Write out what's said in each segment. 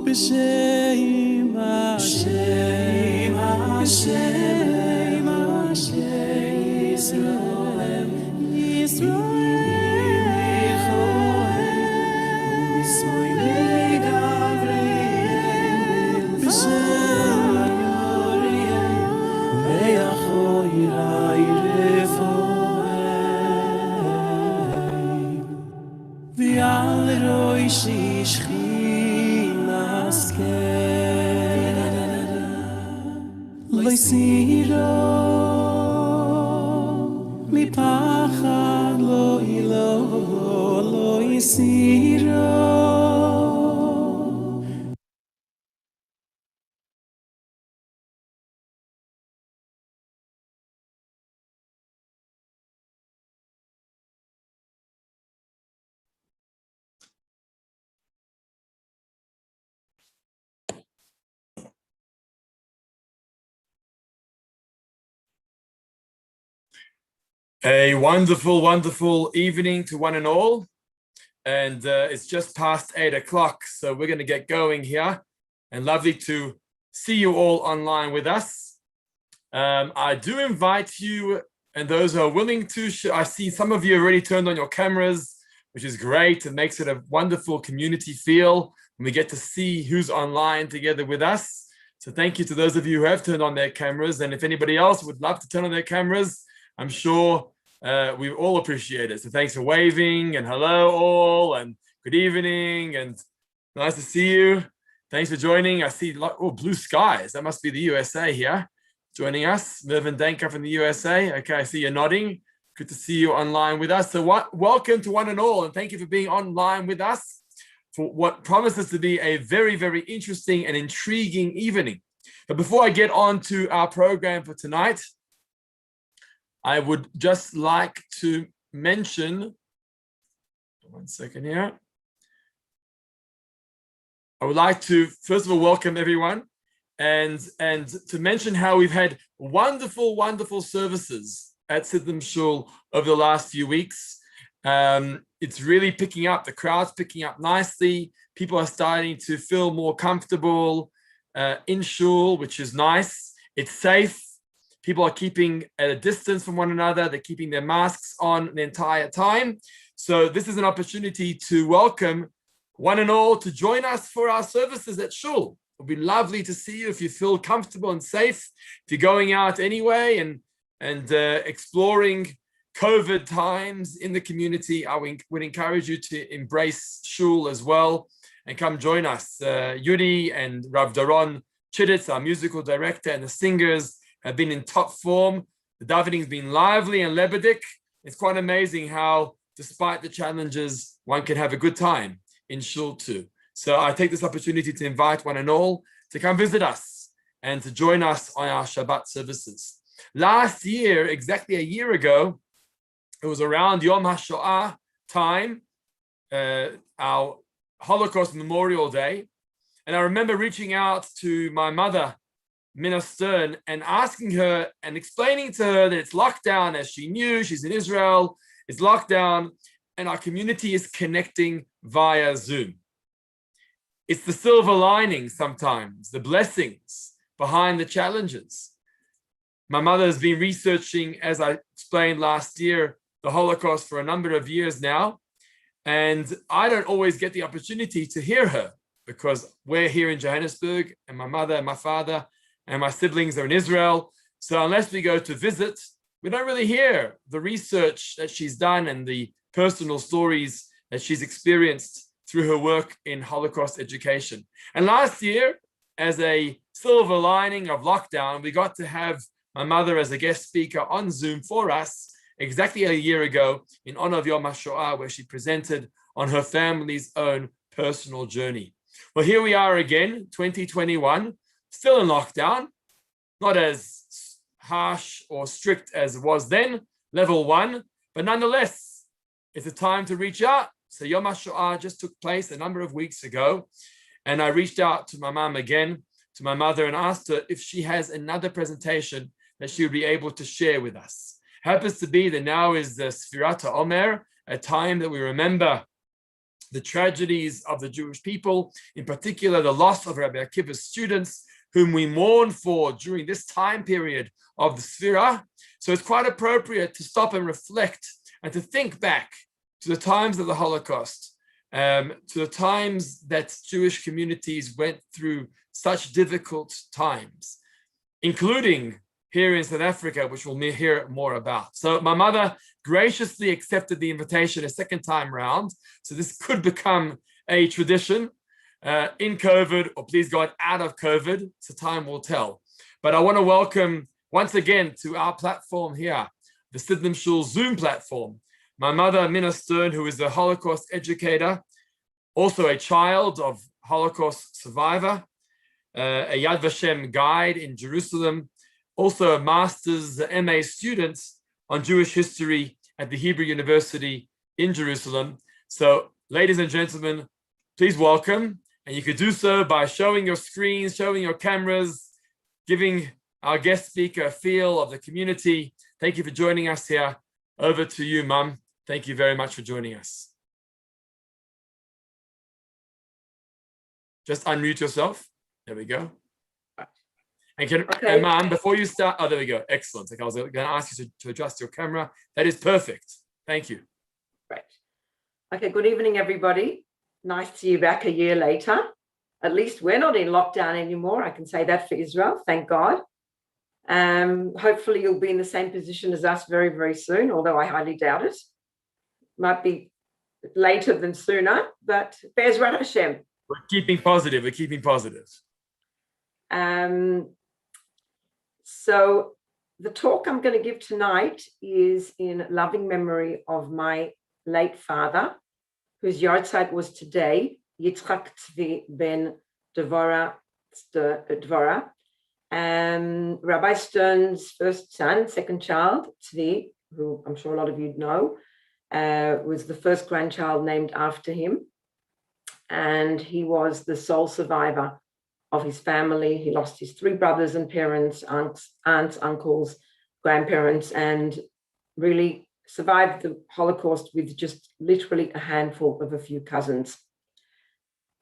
B'Shem Hashem, B'Shem Hashem, Yisrael, Yisrael, Yisrael, Gavriel, B'Shem Yoriyeh, Me'achoi Refoei, V'al Roishi Loisiro mi pachad lo ilo loisiro. A wonderful, wonderful evening to one and all. And it's just past 8 o'clock, so we're going to get going here. And lovely to see you all online with us. I do invite you, and those who are willing to, I see some of you already turned on your cameras, which is great. It makes it a wonderful community feel when we get to see who's online together with us. So thank you to those of you who have turned on their cameras. And if anybody else would love to turn on their cameras, I'm sure we all appreciate it. So thanks for waving and hello all and good evening and nice to see you. Thanks for joining. I see blue skies. That must be the USA here joining us. Mervyn Danker from the USA. Okay, I see you nodding. Good to see you online with us. So welcome to one and all, and thank you for being online with us for what promises to be a very, very interesting and intriguing evening. But before I get on to our program for tonight, I would just like to mention, one second here. I would like to, first of all, welcome everyone and to mention how we've had wonderful, wonderful services at Sidlam Shul over the last few weeks. It's really picking up, the crowd's picking up nicely. People are starting to feel more comfortable in Shul, which is nice. It's safe. People are keeping at a distance from one another. They're keeping their masks on the entire time. So this is an opportunity to welcome one and all to join us for our services at Shul. It would be lovely to see you if you feel comfortable and safe. If you're going out anyway and exploring COVID times in the community, I would encourage you to embrace Shul as well and come join us. Yuri and Rav Daron Chiditz, our musical director, and the singers have been in top form. The davening's been lively and lebedik. It's quite amazing how, despite the challenges, one can have a good time in Shul too. So I take this opportunity to invite one and all to come visit us and to join us on our Shabbat services. Last year, exactly a year ago, it was around Yom HaShoah time, our Holocaust Memorial Day. And I remember reaching out to my mother, Mina and asking her and explaining to her that it's lockdown, as she knew, she's in Israel, it's lockdown, and our community is connecting via Zoom. It's the silver lining sometimes, the blessings behind the challenges. My mother has been researching, as I explained last year, the Holocaust for a number of years now, and I don't always get the opportunity to hear her because we're here in Johannesburg, and my mother and my father and my siblings are in Israel. So unless we go to visit, we don't really hear the research that she's done and the personal stories that she's experienced through her work in Holocaust education. And last year, as a silver lining of lockdown, we got to have my mother as a guest speaker on Zoom for us exactly a year ago in honor of Yom HaShoah, where she presented on her family's own personal journey. Well, here we are again, 2021, still in lockdown, not as harsh or strict as it was then, level 1, but nonetheless, it's a time to reach out. So Yom HaShoah just took place a number of weeks ago, and I reached out to my mom again, to my mother, and asked her if she has another presentation that she would be able to share with us. Happens to be that now is the Sfirat HaOmer, a time that we remember the tragedies of the Jewish people, in particular the loss of Rabbi Akiva's students, whom we mourn for during this time period of the Sfirah. So it's quite appropriate to stop and reflect and to think back to the times of the Holocaust, to the times that Jewish communities went through such difficult times, including here in South Africa, which we'll hear more about. So my mother graciously accepted the invitation a second time round. So this could become a tradition in COVID, or please God, out of COVID. So time will tell. But I want to welcome once again to our platform here, the Sidlam Shul Zoom platform, my mother, Mina, who is a Holocaust educator, also a child of Holocaust survivor, a Yad Vashem guide in Jerusalem, also a master's MA student on Jewish history at the Hebrew University in Jerusalem. So, ladies and gentlemen, please welcome, and you could do so by showing your screens, showing your cameras, giving our guest speaker a feel of the community. Thank you for joining us here. Over to you, Mum. Thank you very much for joining us. Just unmute yourself. There we go. And Ma'am, before you start, oh, there we go. Excellent. Okay, I was going to ask you to adjust your camera. That is perfect. Thank you. Great. Okay, good evening, everybody. Nice to see you back a year later. At least we're not in lockdown anymore. I can say that for Israel, thank God. Hopefully you'll be in the same position as us very, very soon, although I highly doubt it. Might be later than sooner, but Be'ezrat Hashem. We're keeping positive. We're keeping positive. So the talk I'm going to give tonight is in loving memory of my late father, whose yahrzeit was today, Yitzchak Tzvi ben Dvorah, Rabbi Stern's first son, second child, Tzvi, who I'm sure a lot of you know, was the first grandchild named after him. And he was the sole survivor of his family. He lost his three brothers and parents, aunts, uncles, grandparents, and really survived the Holocaust with just literally a handful of a few cousins.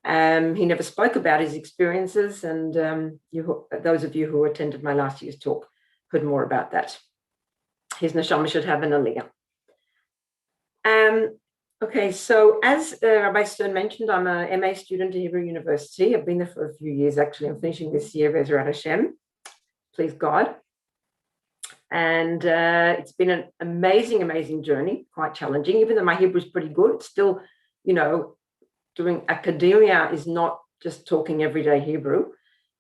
He never spoke about his experiences, and those of you who attended my last year's talk heard more about that. His neshama should have an aliyah. Okay, so as Rabbi Stern mentioned, I'm a MA student at Hebrew University. I've been there for a few years, actually. I'm finishing this year, Be'ezrat Hashem, please God. And it's been an amazing, amazing journey, quite challenging. Even though my Hebrew is pretty good, it's still, doing academia is not just talking everyday Hebrew.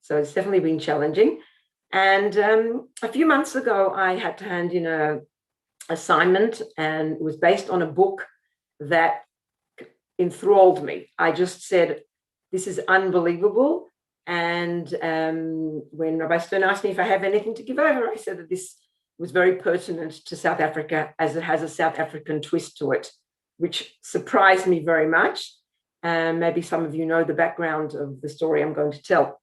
So it's definitely been challenging. And a few months ago, I had to hand in an assignment, and it was based on a book that enthralled me. I just said, this is unbelievable. And when Rabbi Stern asked me if I have anything to give over, I said that this was very pertinent to South Africa, as it has a South African twist to it, which surprised me very much. Maybe some of you know the background of the story I'm going to tell.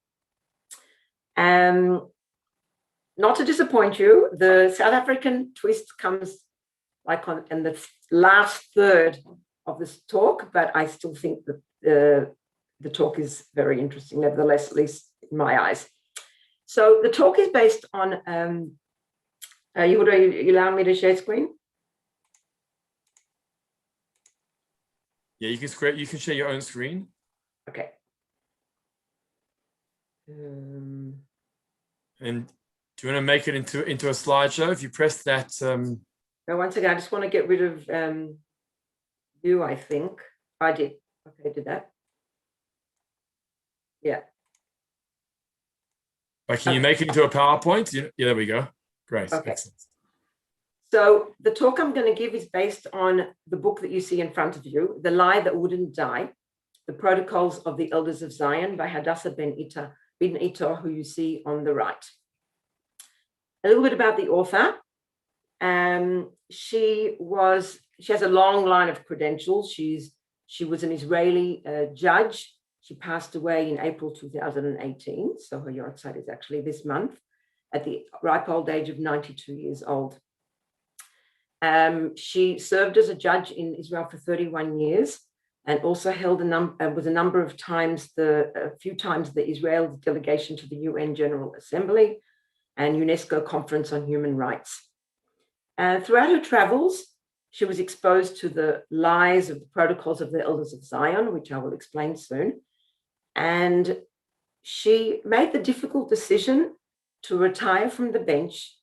Not to disappoint you, the South African twist comes in the last third of this talk, but I still think that the talk is very interesting, nevertheless, at least in my eyes. So the talk is based on, Yehuda, you allow me to share screen? Yeah, you can share your own screen. Okay. And do you want to make it into a slideshow? If you press that. Now, once again, I just want to get rid of you, I think. I did. Okay, I did that. Yeah. But can you make it into a PowerPoint? Yeah, there we go. Great. Okay. Excellent. So the talk I'm going to give is based on the book that you see in front of you, The Lie That Wouldn't Die, The Protocols of the Elders of Zion by Hadassah ben Ito, who you see on the right. A little bit about the author. She has a long line of credentials. She was an Israeli judge. She passed away in April 2018. So her yahrzeit is actually this month at the ripe old age of 92 years old. She served as a judge in Israel for 31 years. and also held a few times the Israel delegation to the UN General Assembly and UNESCO Conference on Human Rights. Throughout her travels, she was exposed to the lies of the protocols of the Elders of Zion, which I will explain soon. And she made the difficult decision to retire from the bench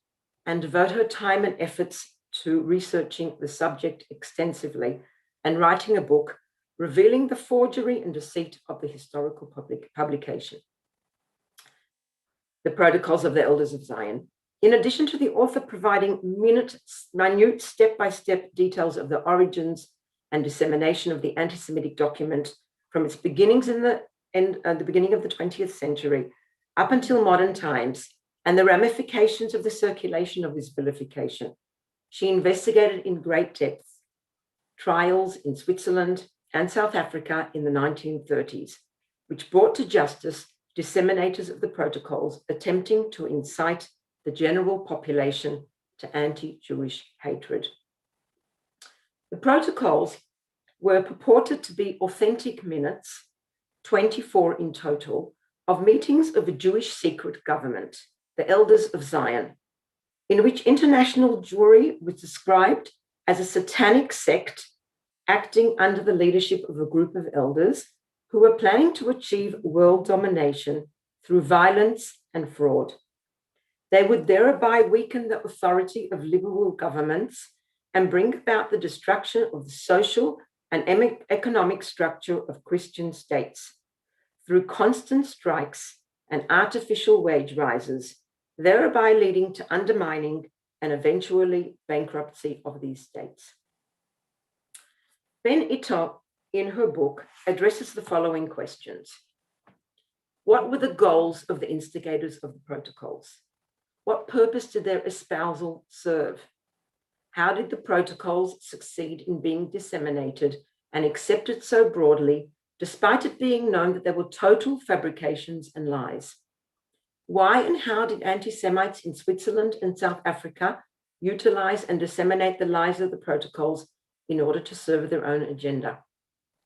and devote her time and efforts to researching the subject extensively and writing a book revealing the forgery and deceit of the historical publication, The Protocols of the Elders of Zion. In addition to the author providing minute step-by-step details of the origins and dissemination of the anti-Semitic document from its beginnings in the beginning of the 20th century up until modern times, and the ramifications of the circulation of this vilification, she investigated in great depth trials in Switzerland and South Africa in the 1930s, which brought to justice disseminators of the protocols attempting to incite the general population to anti-Jewish hatred. The protocols were purported to be authentic minutes, 24 in total, of meetings of a Jewish secret government, the Elders of Zion, in which international Jewry was described as a satanic sect acting under the leadership of a group of elders who were planning to achieve world domination through violence and fraud. They would thereby weaken the authority of liberal governments and bring about the destruction of the social and economic structure of Christian states through constant strikes and artificial wage rises, thereby leading to undermining and eventually bankruptcy of these states. Ben Ito, in her book, addresses the following questions. What were the goals of the instigators of the protocols? What purpose did their espousal serve? How did the protocols succeed in being disseminated and accepted so broadly, despite it being known that they were total fabrications and lies? Why and how did anti-Semites in Switzerland and South Africa utilize and disseminate the lies of the protocols in order to serve their own agenda?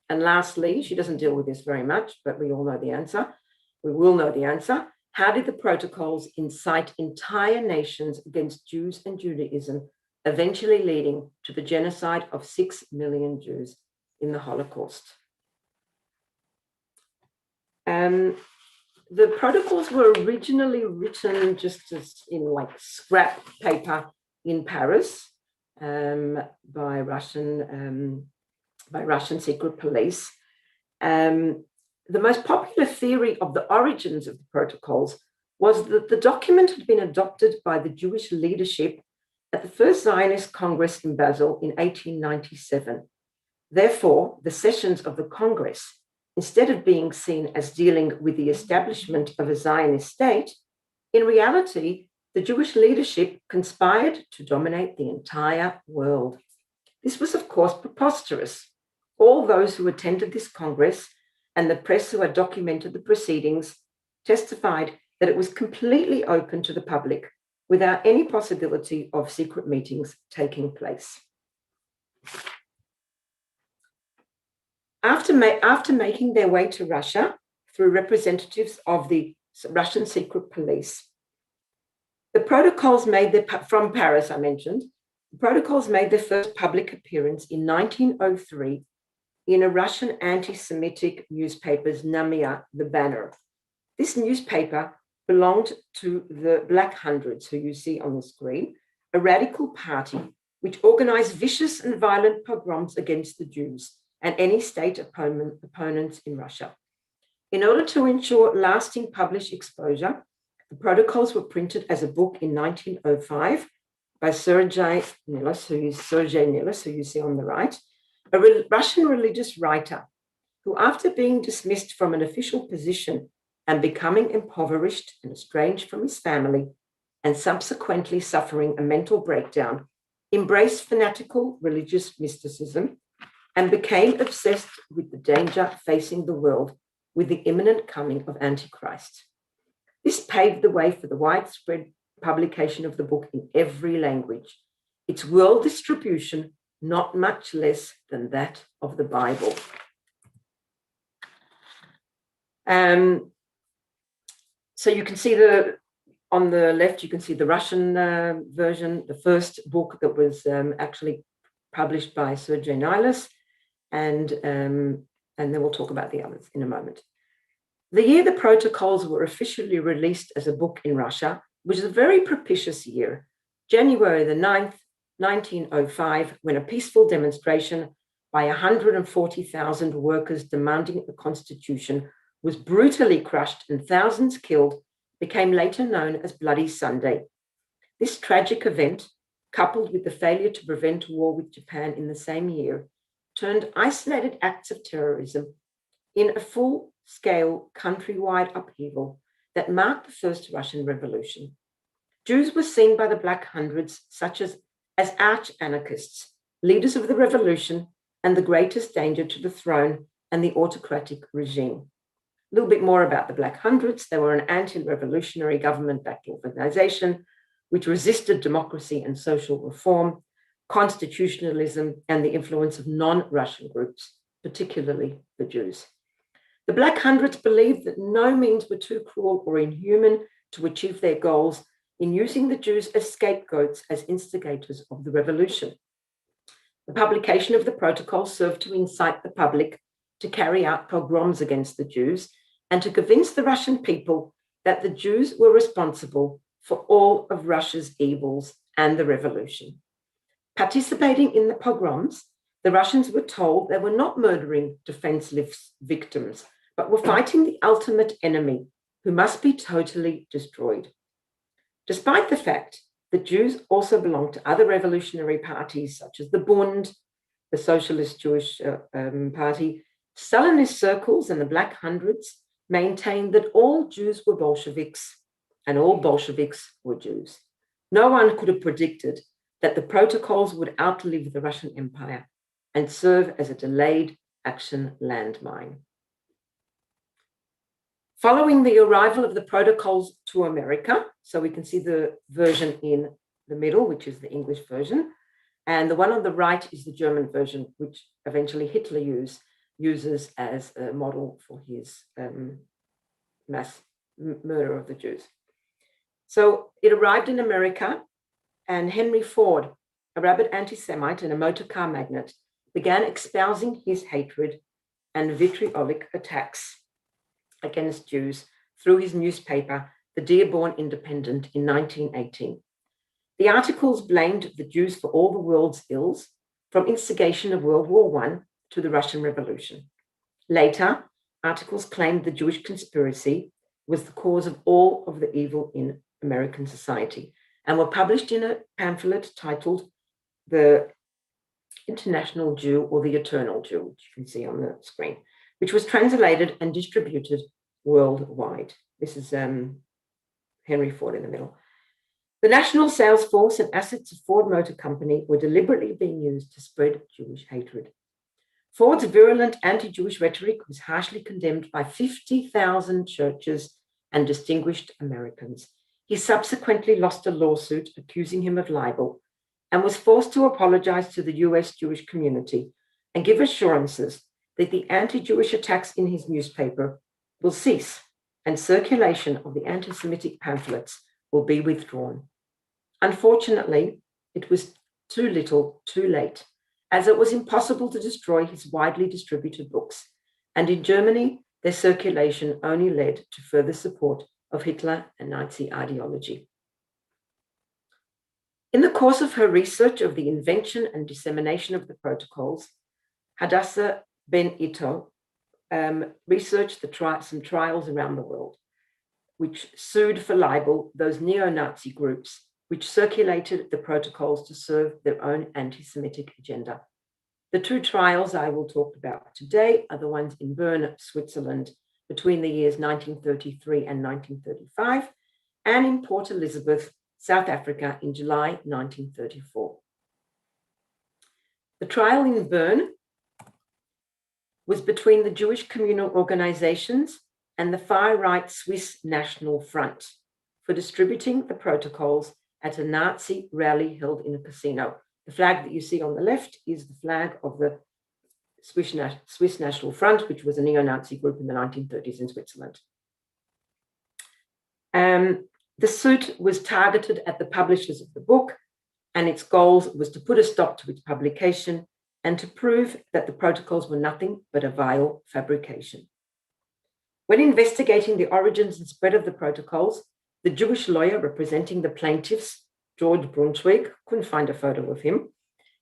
And lastly, she doesn't deal with this very much, but we all know the answer. We will know the answer. How did the protocols incite entire nations against Jews and Judaism, eventually leading to the genocide of 6 million Jews in the Holocaust? The protocols were originally written just as in like scrap paper in Paris by Russian secret police. The most popular theory of the origins of the protocols was that the document had been adopted by the Jewish leadership at the First Zionist Congress in Basel in 1897. Therefore, the sessions of the Congress, instead of being seen as dealing with the establishment of a Zionist state, in reality, the Jewish leadership conspired to dominate the entire world. This was, of course, preposterous. All those who attended this Congress and the press who had documented the proceedings testified that it was completely open to the public without any possibility of secret meetings taking place. After making their way to Russia through representatives of the Russian secret police, the protocols from Paris, I mentioned, the protocols made their first public appearance in 1903 in a Russian anti-Semitic newspaper's Znamya, the Banner. This newspaper belonged to the Black Hundreds, who you see on the screen, a radical party which organized vicious and violent pogroms against the Jews and any state opponents in Russia. In order to ensure lasting published exposure, the protocols were printed as a book in 1905 by Sergei Nilus, who you see on the right, a Russian religious writer who, after being dismissed from an official position and becoming impoverished and estranged from his family, and subsequently suffering a mental breakdown, embraced fanatical religious mysticism and became obsessed with the danger facing the world with the imminent coming of Antichrist. This paved the way for the widespread publication of the book in every language, its world distribution not much less than that of the Bible. So you can see on the left, you can see the Russian version, the first book that was actually published by Sergei Nilus, and then we'll talk about the others in a moment. The year the protocols were officially released as a book in Russia was a very propitious year, January the 9th, 1905, when a peaceful demonstration by 140,000 workers demanding a constitution was brutally crushed and thousands killed, became later known as Bloody Sunday. This tragic event, coupled with the failure to prevent war with Japan in the same year, turned isolated acts of terrorism in a full-scale countrywide upheaval that marked the First Russian Revolution. Jews were seen by the Black Hundreds as arch-anarchists, leaders of the revolution, and the greatest danger to the throne and the autocratic regime. A little bit more about the Black Hundreds. They were an anti-revolutionary government-backed organization which resisted democracy and social reform, constitutionalism, and the influence of non-Russian groups, particularly the Jews. The Black Hundreds believed that no means were too cruel or inhuman to achieve their goals in using the Jews as scapegoats, as instigators of the revolution. The publication of the protocol served to incite the public to carry out pogroms against the Jews and to convince the Russian people that the Jews were responsible for all of Russia's evils and the revolution. Participating in the pogroms, the Russians were told they were not murdering defenseless victims, but were fighting the ultimate enemy, who must be totally destroyed. Despite the fact that Jews also belonged to other revolutionary parties, such as the Bund, the Socialist Jewish Party, Stalinist circles and the Black Hundreds maintained that all Jews were Bolsheviks and all Bolsheviks were Jews. No one could have predicted that the protocols would outlive the Russian Empire and serve as a delayed action landmine. Following the arrival of the protocols to America, so we can see the version in the middle, which is the English version, and the one on the right is the German version, which eventually Hitler uses as a model for his mass murder of the Jews. So it arrived in America, and Henry Ford, a rabid anti-Semite and a motor car magnate, began espousing his hatred and vitriolic attacks against Jews through his newspaper, The Dearborn Independent, in 1918. The articles blamed the Jews for all the world's ills, from instigation of World War I to the Russian Revolution. Later, articles claimed the Jewish conspiracy was the cause of all of the evil in American society and were published in a pamphlet titled The International Jew or the Eternal Jew, which you can see on the screen, which was translated and distributed worldwide. This is Henry Ford in the middle. The national sales force and assets of Ford Motor Company were deliberately being used to spread Jewish hatred. Ford's virulent anti-Jewish rhetoric was harshly condemned by 50,000 churches and distinguished Americans. He subsequently lost a lawsuit accusing him of libel and was forced to apologize to the US Jewish community and give assurances that the anti-Jewish attacks in his newspaper will cease and circulation of the anti-Semitic pamphlets will be withdrawn. Unfortunately, it was too little, too late, as it was impossible to destroy his widely distributed books, and in Germany, their circulation only led to further support of Hitler and Nazi ideology. In the course of her research of the invention and dissemination of the protocols, Hadassah Ben Ito researched some trials around the world, which sued for libel those neo-Nazi groups which circulated the protocols to serve their own anti-Semitic agenda. The two trials I will talk about today are the ones in Bern, Switzerland, between the years 1933 and 1935, and in Port Elizabeth, South Africa, in July 1934. The trial in Bern was between the Jewish communal organizations and the far-right Swiss National Front for distributing the protocols at a Nazi rally held in a casino. The flag that you see on the left is the flag of the Swiss National Front, which was a neo-Nazi group in the 1930s in Switzerland. The suit was targeted at the publishers of the book, and its goals was to put a stop to its publication and to prove that the protocols were nothing but a vile fabrication. When investigating the origins and spread of the protocols, the Jewish lawyer representing the plaintiffs, George Brunswick, couldn't find a photo of him,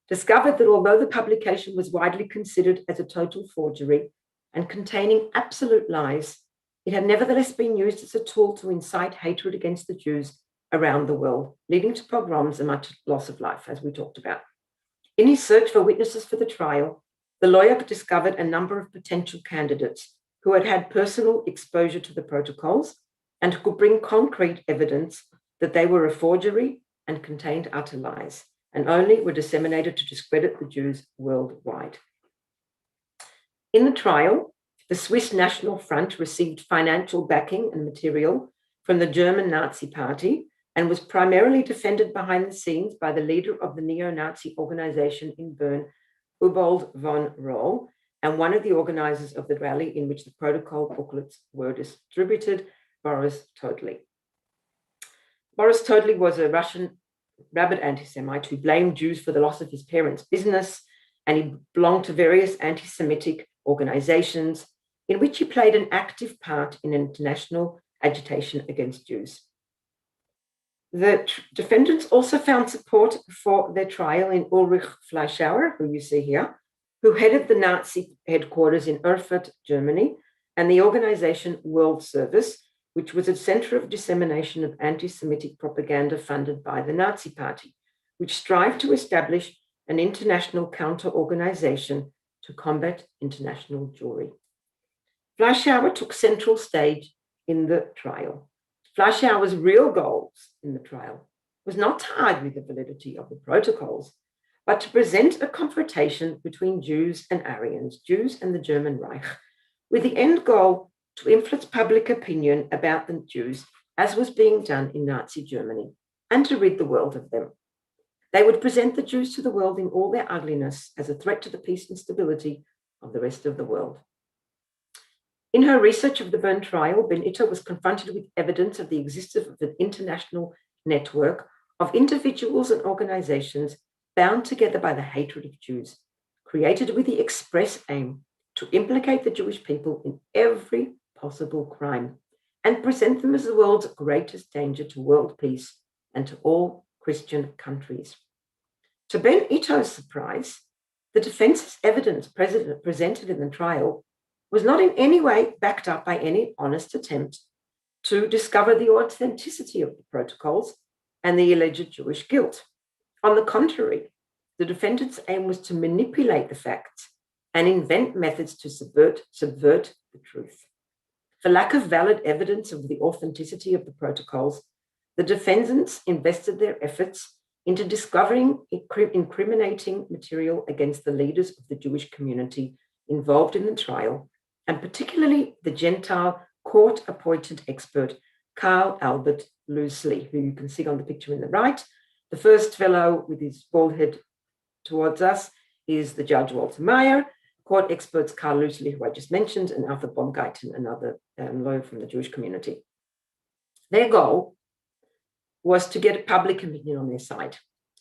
discovered that although the publication was widely considered as a total forgery and containing absolute lies, it had nevertheless been used as a tool to incite hatred against the Jews around the world, leading to pogroms and much loss of life, as we talked about. In his search for witnesses for the trial, the lawyer discovered a number of potential candidates who had had personal exposure to the protocols and who could bring concrete evidence that they were a forgery and contained utter lies, and only were disseminated to discredit the Jews worldwide. In the trial, the Swiss National Front received financial backing and material from the German Nazi Party and was primarily defended behind the scenes by the leader of the neo-Nazi organization in Bern, Hubold von Roll, and one of the organizers of the rally in which the protocol booklets were distributed, Boris Totli. Boris Totli was a Russian rabid anti-Semite who blamed Jews for the loss of his parents' business, and he belonged to various anti-Semitic organizations in which he played an active part in international agitation against Jews. The defendants also found support for their trial in Ulrich Fleischauer, who you see here, who headed the Nazi headquarters in Erfurt, Germany, and the organization World Service, which was a center of dissemination of anti-Semitic propaganda funded by the Nazi Party, which strived to establish an international counter-organization to combat international Jewry. Fleischauer took central stage in the trial. Fleischauer's real goals in the trial was not tied with the validity of the protocols, but to present a confrontation between Jews and Aryans, Jews and the German Reich, with the end goal to influence public opinion about the Jews, as was being done in Nazi Germany, and to rid the world of them. They would present the Jews to the world in all their ugliness as a threat to the peace and stability of the rest of the world. In her research of the Bern trial, Benita was confronted with evidence of the existence of an international network of individuals and organizations bound together by the hatred of Jews, created with the express aim to implicate the Jewish people in every possible crime and present them as the world's greatest danger to world peace and to all Christian countries. To Ben Ito's surprise, the defense's evidence presented in the trial was not in any way backed up by any honest attempt to discover the authenticity of the protocols and the alleged Jewish guilt. On the contrary, the defendant's aim was to manipulate the facts and invent methods to subvert the truth. For lack of valid evidence of the authenticity of the protocols, the defendants invested their efforts into discovering incriminating material against the leaders of the Jewish community involved in the trial, and particularly the Gentile court-appointed expert, Karl Albert Loosely, who you can see on the picture in the right. The first fellow with his bald head towards us is the Judge Walter Meyer, court experts Karl Loosely, who I just mentioned, and Arthur Baumgarten, another lawyer from the Jewish community. Their goal was to get public opinion on their side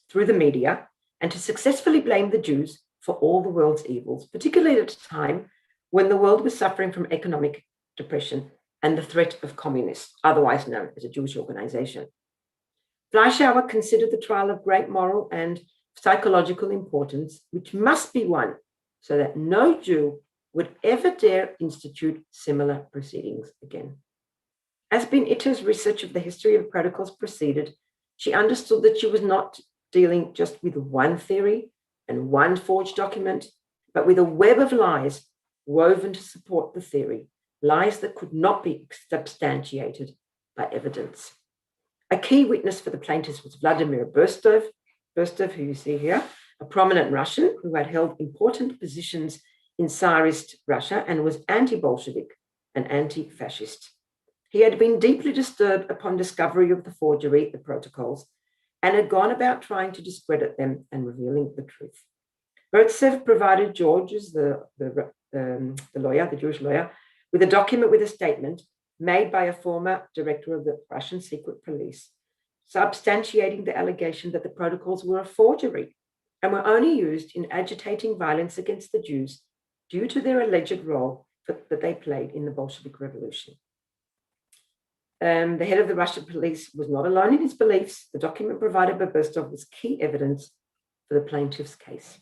through the media and to successfully blame the Jews for all the world's evils, particularly at a time when the world was suffering from economic depression and the threat of communists, otherwise known as a Jewish organization. Fleischauer considered the trial of great moral and psychological importance, which must be won so that no Jew would ever dare institute similar proceedings again. As Benita's research of the history of protocols proceeded, she understood that she was not dealing just with one theory and one forged document, but with a web of lies woven to support the theory, lies that could not be substantiated by evidence. A key witness for the plaintiffs was Vladimir Berstov, who you see here, a prominent Russian who had held important positions in Tsarist Russia and was anti-Bolshevik and anti-fascist. He had been deeply disturbed upon discovery of the forgery, the protocols, and had gone about trying to discredit them and revealing the truth. Burtsev provided George's, the lawyer, the Jewish lawyer, with a document with a statement made by a former director of the Russian secret police, substantiating the allegation that the protocols were a forgery and were only used in agitating violence against the Jews due to their alleged role that they played in the Bolshevik Revolution. The head of the Russian police was not alone in his beliefs. The document provided by Burstov was key evidence for the plaintiff's case.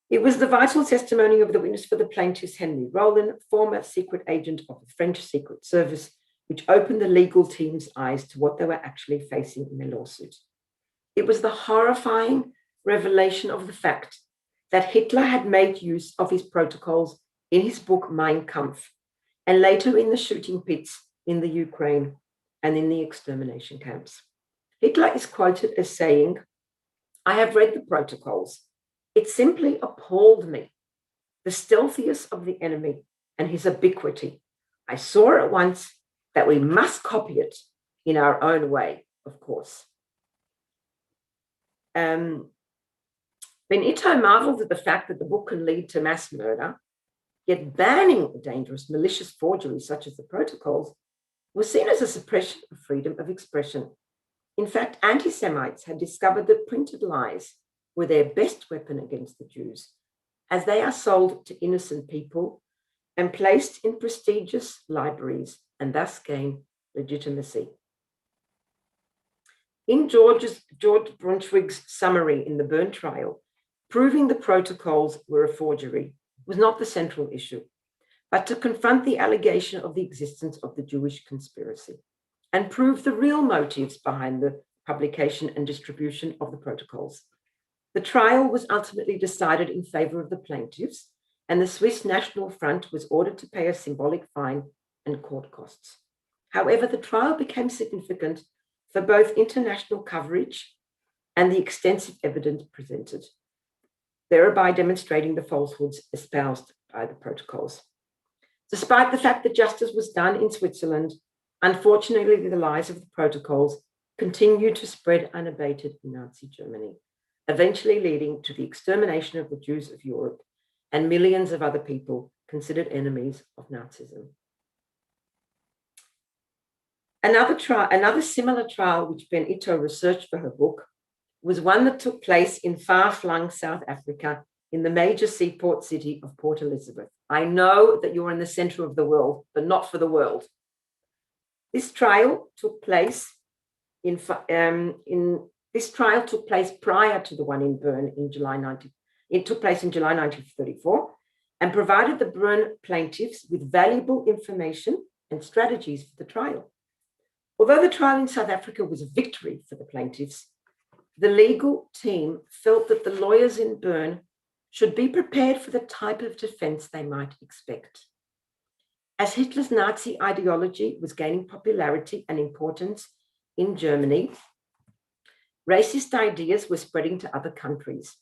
It was the vital testimony of the witness for the plaintiffs, Henry Rollin, former secret agent of the French Secret Service, which opened the legal team's eyes to what they were actually facing in their lawsuit. It was the horrifying revelation of the fact that Hitler had made use of his protocols in his book Mein Kampf, and later in the shooting pits in the Ukraine and in the extermination camps. Hitler is quoted as saying, "I have read the protocols. It simply appalled me, the stealthiest of the enemy and his ubiquity. I saw at once that we must copy it in our own way, of course." Benito marveled at the fact that the book can lead to mass murder, yet banning dangerous, malicious forgeries such as the protocols was seen as a suppression of freedom of expression. In fact, anti-Semites had discovered that printed lies were their best weapon against the Jews, as they are sold to innocent people and placed in prestigious libraries and thus gain legitimacy. In George Brunswig's summary in the Bern trial, proving the protocols were a forgery was not the central issue, but to confront the allegation of the existence of the Jewish conspiracy and prove the real motives behind the publication and distribution of the protocols. The trial was ultimately decided in favor of the plaintiffs, and the Swiss National Front was ordered to pay a symbolic fine and court costs. However, the trial became significant for both international coverage and the extensive evidence presented, thereby demonstrating the falsehoods espoused by the protocols. Despite the fact that justice was done in Switzerland, unfortunately, the lies of the protocols continued to spread unabated in Nazi Germany, eventually leading to the extermination of the Jews of Europe and millions of other people considered enemies of Nazism. Another similar trial which Benito researched for her book was one that took place in far-flung South Africa in the major seaport city of Port Elizabeth. I know that you're in the center of the world, but not for the world. This trial took place prior to the one in Bern in July 1934 and provided the Bern plaintiffs with valuable information and strategies for the trial. Although the trial in South Africa was a victory for the plaintiffs, the legal team felt that the lawyers in Bern should be prepared for the type of defense they might expect. As Hitler's Nazi ideology was gaining popularity and importance in Germany, racist ideas were spreading to other countries.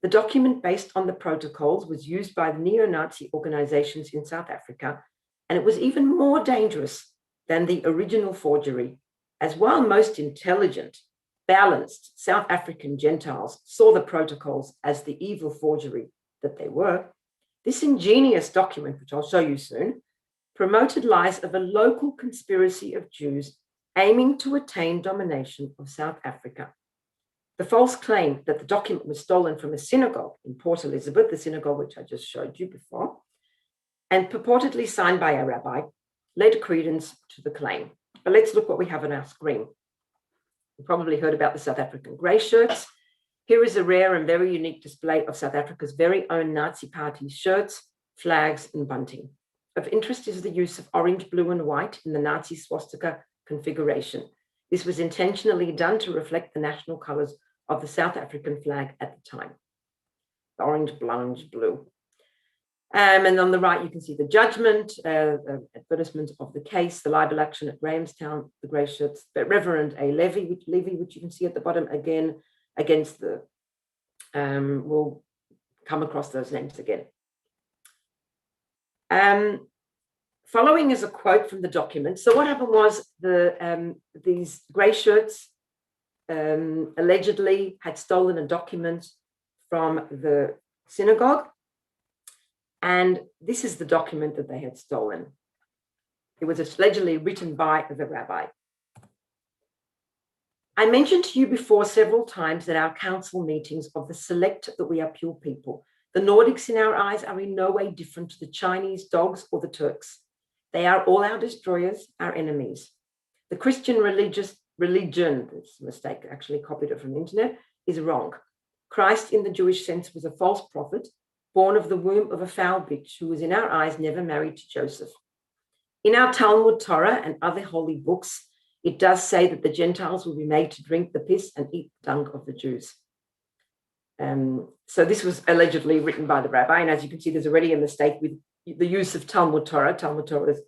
The document based on the protocols was used by the neo-Nazi organizations in South Africa, and it was even more dangerous than the original forgery, as while most intelligent, balanced South African Gentiles saw the protocols as the evil forgery that they were, this ingenious document, which I'll show you soon, promoted lies of a local conspiracy of Jews aiming to attain domination of South Africa. The false claim that the document was stolen from a synagogue in Port Elizabeth, the synagogue which I just showed you before, and purportedly signed by a rabbi, led credence to the claim. But let's look what we have on our screen. You probably heard about the South African grey shirts. Here is a rare and very unique display of South Africa's very own Nazi Party shirts, flags, and bunting. Of interest is the use of orange, blue, and white in the Nazi swastika configuration. This was intentionally done to reflect the national colors of the South African flag at the time. The orange, blue. And on the right, you can see the judgment, advertisement of the case, the libel action at Grahamstown, the grey shirts, Reverend A. Levy, which you can see at the bottom again, against the, we'll come across those names again. Following is a quote from the document. So what happened was these grey shirts allegedly had stolen a document from the synagogue. And this is the document that they had stolen. It was allegedly written by the rabbi. I mentioned to you before several times at our council meetings of the select that we are pure people. The Nordics in our eyes are in no way different to the Chinese dogs or the Turks. They are all our destroyers, our enemies. The Christian religion, this mistake, actually copied it from the internet, is wrong. Christ in the Jewish sense was a false prophet, born of the womb of a foul bitch who was in our eyes never married to Joseph. In our Talmud Torah and other holy books, it does say that the Gentiles will be made to drink the piss and eat the dung of the Jews. So this was allegedly written by the rabbi. And as you can see, there's already a mistake with the use of Talmud Torah. Talmud Torah is,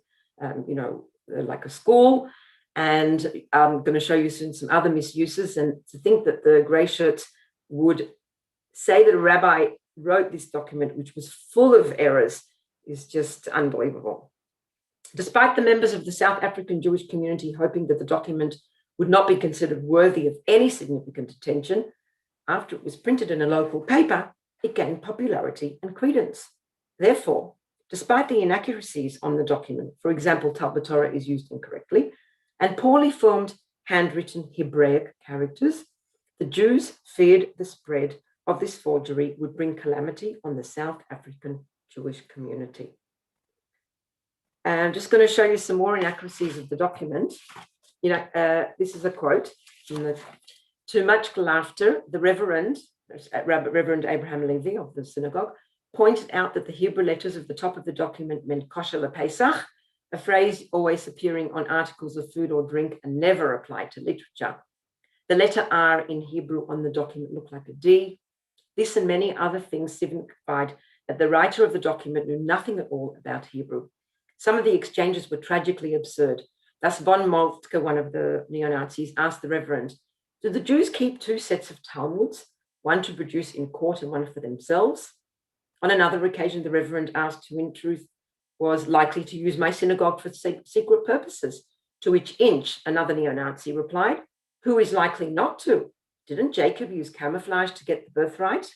like a school. And I'm going to show you some other misuses. And to think that the gray shirts would say that a rabbi wrote this document, which was full of errors, is just unbelievable. Despite the members of the South African Jewish community hoping that the document would not be considered worthy of any significant attention, after it was printed in a local paper, it gained popularity and credence. Therefore, despite the inaccuracies on the document, for example, Talmud Torah is used incorrectly, and poorly formed handwritten Hebraic characters, the Jews feared the spread of this forgery would bring calamity on the South African Jewish community. And I'm just going to show you some more inaccuracies of the document. This is a quote. To much laughter, the Reverend Abraham Levy of the synagogue pointed out that the Hebrew letters of the top of the document meant kosher lePesach, a phrase always appearing on articles of food or drink and never applied to literature. The letter R in Hebrew on the document looked like a D. This and many other things signified that the writer of the document knew nothing at all about Hebrew. Some of the exchanges were tragically absurd. Thus, von Moltke, one of the neo-Nazis, asked the Reverend, do the Jews keep two sets of Talmuds, one to produce in court and one for themselves? On another occasion, the Reverend asked who in truth was likely to use my synagogue for secret purposes, to which Inch, another neo-Nazi, replied, who is likely not to? Didn't Jacob use camouflage to get the birthright?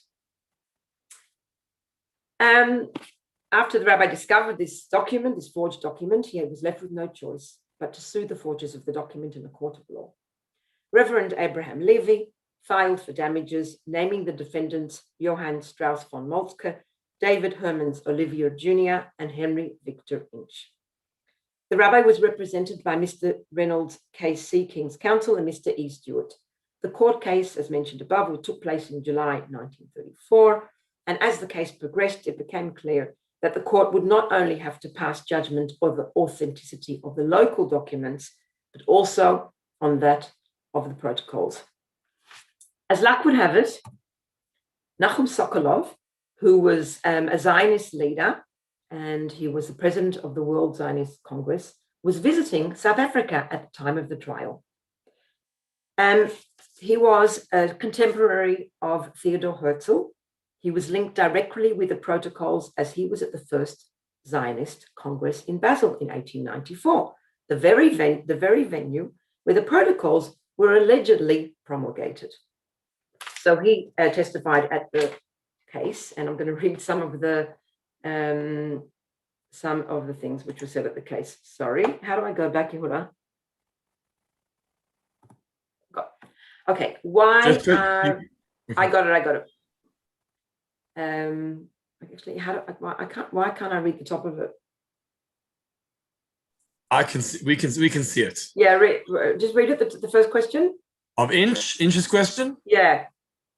After the rabbi discovered this document, this forged document, he was left with no choice but to sue the forgers of the document in a court of law. Reverend Abraham Levy filed for damages, naming the defendants Johann Strauss von Moltke, David Hermans Olivier Jr., and Henry Victor Inch. The rabbi was represented by Mr. Reynolds K.C. King's Counsel and Mr. E. Stewart. The court case, as mentioned above, took place in July 1934, and as the case progressed, it became clear that the court would not only have to pass judgment on the authenticity of the local documents, but also on that of the protocols. As luck would have it, Nachum Sokolov, who was a Zionist leader, and he was the president of the World Zionist Congress, was visiting South Africa at the time of the trial. He was a contemporary of Theodor Herzl. He was linked directly with the protocols as he was at the first Zionist Congress in Basel in 1894, the very venue where the protocols were allegedly promulgated. So he testified at the case, and I'm going to read some of the things which were said at the case. Sorry, how do I go back, Yehuda? Okay, why are... I got it. Actually, why can't I read the top of it? I can see. We can see it. Yeah, just read it. The first question of Inch's question. Yeah.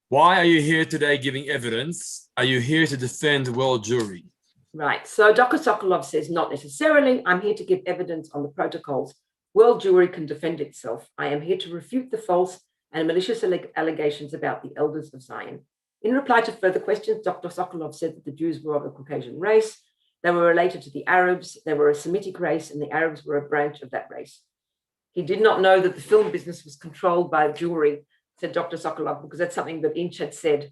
Why are you here today giving evidence? Are you here to defend world Jewry? Right. So Dr. Sokolov says, not necessarily. I'm here to give evidence on the protocols. World Jewry can defend itself. I am here to refute the false and malicious allegations about the elders of Zion. In reply to further questions, Dr. Sokolov said that the Jews were of a Caucasian race. They were related to the Arabs. They were a Semitic race, and the Arabs were a branch of that race. He did not know that the film business was controlled by Jewry, said Dr. Sokolov, because that's something that Inch had said.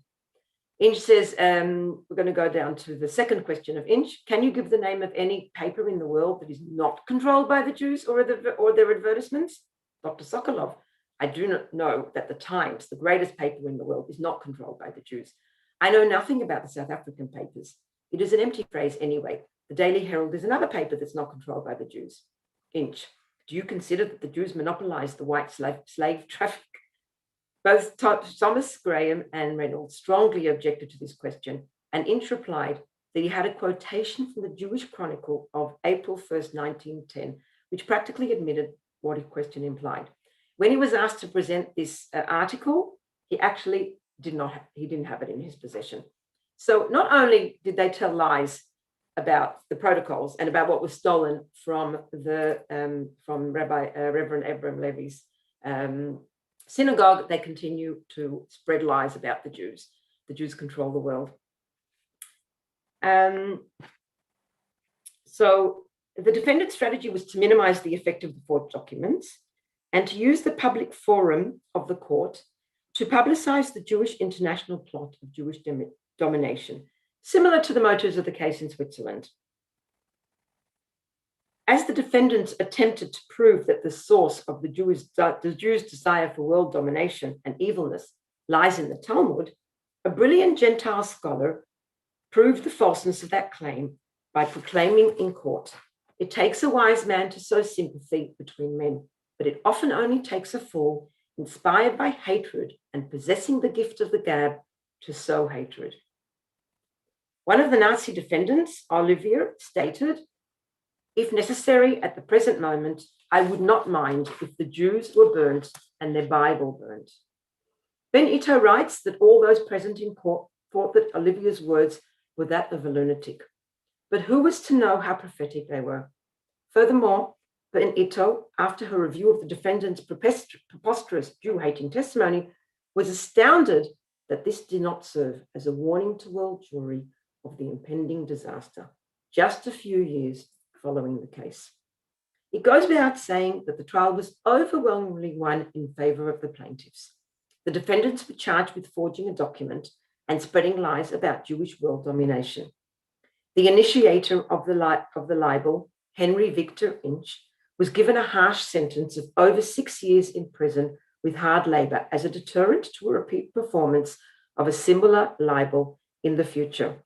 Inch says, we're going to go down to the second question of Inch. Can you give the name of any paper in the world that is not controlled by the Jews or their advertisements? Dr. Sokolov, I do not know that the Times, the greatest paper in the world, is not controlled by the Jews. I know nothing about the South African papers. It is an empty phrase anyway. The Daily Herald is another paper that's not controlled by the Jews. Inch. Do you consider that the Jews monopolized the white slave traffic? Both Thomas Graham and Reynolds strongly objected to this question, and Inch replied that he had a quotation from the Jewish Chronicle of April 1st, 1910, which practically admitted what his question implied. When he was asked to present this article, he actually didn't have it in his possession. So not only did they tell lies about the protocols and about what was stolen from Reverend Abraham Levy's synagogue, they continue to spread lies about the Jews. The Jews control the world. So the defendant's strategy was to minimize the effect of the forged documents and to use the public forum of the court to publicize the Jewish international plot of Jewish domination, similar to the motives of the case in Switzerland. As the defendants attempted to prove that the source of the Jews' desire for world domination and evilness lies in the Talmud, a brilliant Gentile scholar proved the falseness of that claim by proclaiming in court, "It takes a wise man to sow sympathy between men, but it often only takes a fool inspired by hatred and possessing the gift of the gab to sow hatred." One of the Nazi defendants, Olivier, stated, "If necessary, at the present moment, I would not mind if the Jews were burnt and their Bible burnt." Ben Ito writes that all those present in court thought that Olivier's words were that of a lunatic. But who was to know how prophetic they were? Furthermore, Ben Ito, after her review of the defendant's preposterous Jew-hating testimony, was astounded that this did not serve as a warning to world Jewry of the impending disaster, just a few years following the case. It goes without saying that the trial was overwhelmingly won in favor of the plaintiffs. The defendants were charged with forging a document and spreading lies about Jewish world domination. The initiator of the libel, Henry Victor Inch, was given a harsh sentence of over 6 years in prison with hard labor as a deterrent to a repeat performance of a similar libel in the future.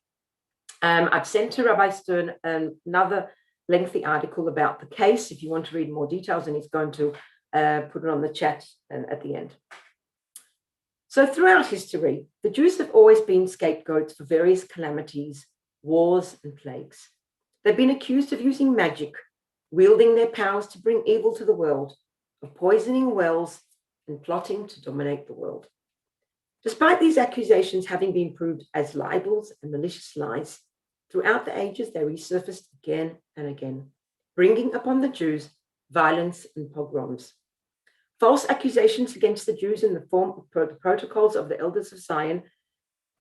I've sent to Rabbi Stern another lengthy article about the case if you want to read more details, and he's going to put it on the chat at the end. So throughout history, the Jews have always been scapegoats for various calamities, wars, and plagues. They've been accused of using magic, wielding their powers to bring evil to the world, of poisoning wells, and plotting to dominate the world. Despite these accusations having been proved as libels and malicious lies, throughout the ages they resurfaced again and again, bringing upon the Jews violence and pogroms. False accusations against the Jews in the form of the protocols of the Elders of Zion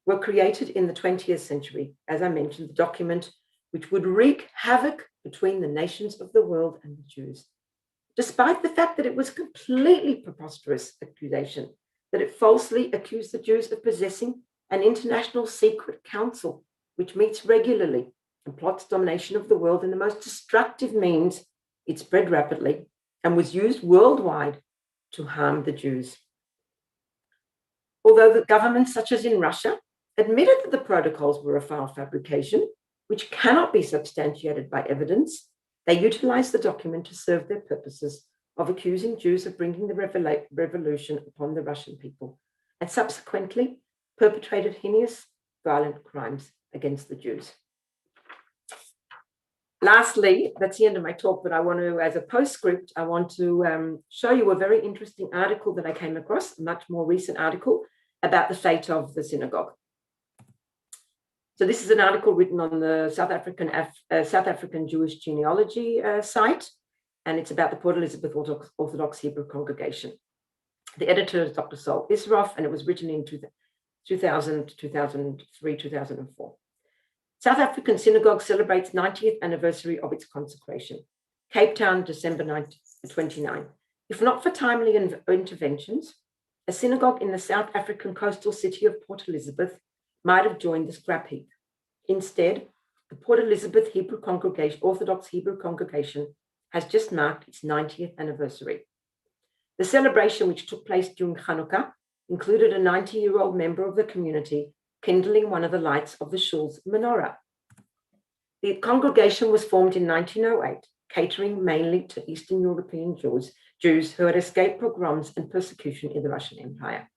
were created in the 20th century, as I mentioned, the document which would wreak havoc between the nations of the world and the Jews. Despite the fact that it was a completely preposterous accusation, that it falsely accused the Jews of possessing an international secret council which meets regularly and plots domination of the world in the most destructive means, it spread rapidly and was used worldwide to harm the Jews. Although the governments, such as in Russia, admitted that the protocols were a file fabrication, which cannot be substantiated by evidence, they utilized the document to serve their purposes of accusing Jews of bringing the revolution upon the Russian people, and subsequently perpetrated heinous, violent crimes against the Jews. Lastly, that's the end of my talk, but I want to, as a postscript, I want to show you a very interesting article that I came across, a much more recent article about the fate of the synagogue. So this is an article written on the South African Jewish genealogy site, and it's about the Port Elizabeth Orthodox Hebrew congregation. The editor is Dr. Sol Isroff, and it was written in 2000, 2003, 2004. South African synagogue celebrates 90th anniversary of its consecration. Cape Town, December 29. If not for timely interventions, a synagogue in the South African coastal city of Port Elizabeth might have joined the scrap heap. Instead, the Port Elizabeth Orthodox Hebrew congregation has just marked its 90th anniversary. The celebration, which took place during Hanukkah, included a 90-year-old member of the community kindling one of the lights of the shul's menorah. The congregation was formed in 1908, catering mainly to Eastern European Jews who had escaped pogroms and persecution in the Russian Empire.